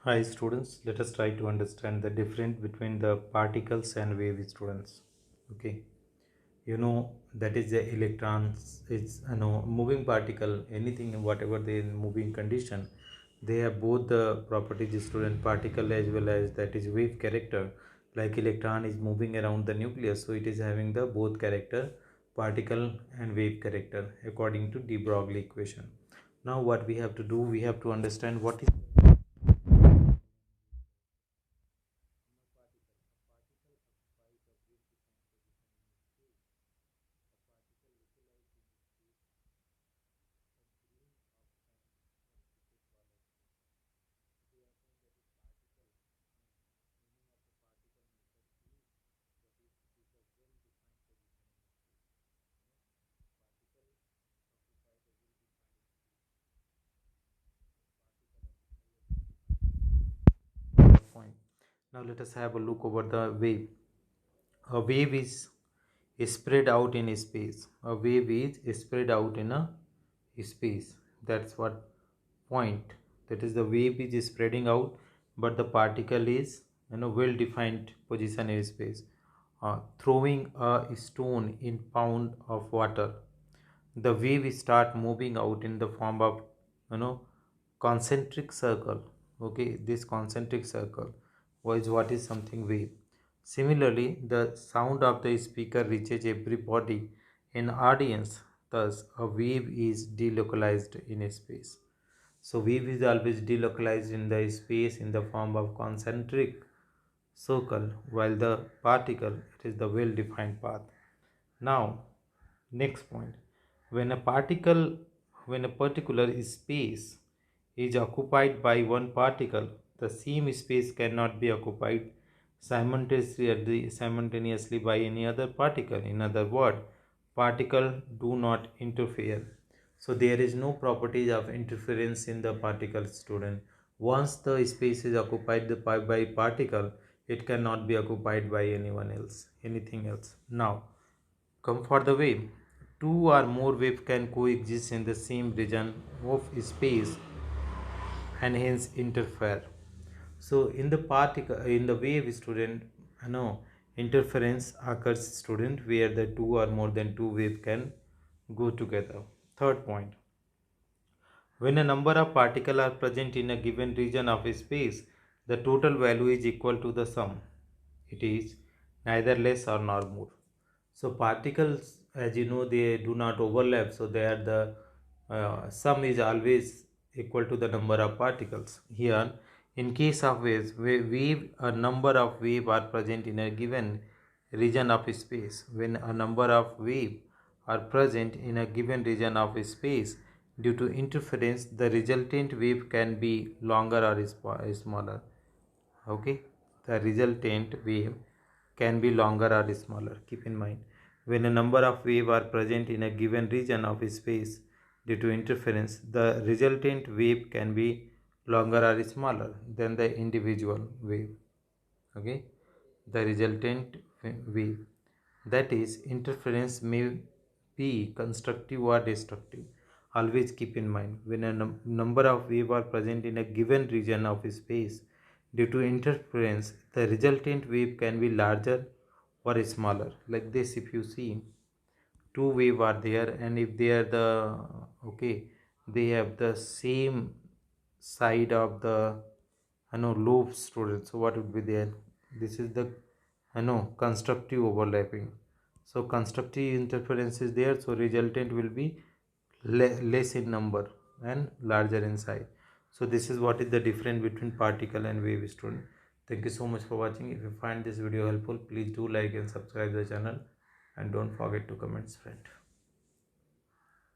Hi students, let us try to understand the difference between the particles and wave students. Okay, that is the electrons. It's moving particle. Anything, whatever they in moving condition, they have both the properties student particle as well as that is wave character. Like electron is moving around the nucleus, so it is having the both character, particle and wave character according to de Broglie equation. Now what we have to do, we have to understand what is point. Now let us have a look over the wave. A wave is spread out in space. A wave is spread out in a space. That's what point. That is the wave is spreading out, but the particle is well defined position in space. Throwing a stone in pound of water, the wave start moving out in the form of you know concentric circle. Okay, this concentric circle was what is something wave. Similarly, the sound of the speaker reaches everybody in audience. Thus a wave is delocalized in space. So wave is always delocalized in the space in the form of concentric circle, while the particle, it is the well defined path. Now, next point. When a particle, when a particular space is occupied by one particle, the same space cannot be occupied simultaneously by any other particle. In other words, particles do not interfere. So there is no properties of interference in the particle student. Once the space is occupied by particle, it cannot be occupied by anyone else, anything else. Now, come for the wave. Two or more waves can coexist in the same region of space and hence interfere. So in the particle, in the wave student, interference occurs student where the two or more than two waves can go together. Third point. When a number of particles are present in a given region of space, the total value is equal to the sum. It is neither less or nor more. So particles, as you know, they do not overlap. So they are the sum is always equal to the number of particles. Here, in case of waves, a number of waves are present in a given region of space. When a number of waves are present in a given region of space, due to interference, the resultant wave can be longer or smaller. Okay, the resultant wave can be longer or smaller. Keep in mind, when a number of waves are present in a given region of space, due to interference, the resultant wave can be longer or smaller than the individual wave. Okay, the resultant wave, that is, interference may be constructive or destructive. Always keep in mind, when a number of waves are present in a given region of space, due to interference, the resultant wave can be larger or smaller. Like this, if you see, two waves are there, and if they are the okay, they have the same side of the lobe student. So what would be there? This is the constructive overlapping. So constructive interference is there, so resultant will be less in number and larger in size. So this is what is the difference between particle and wave student. Thank you so much for watching. If you find this video helpful, please do like and subscribe the channel, and don't forget to comment friend.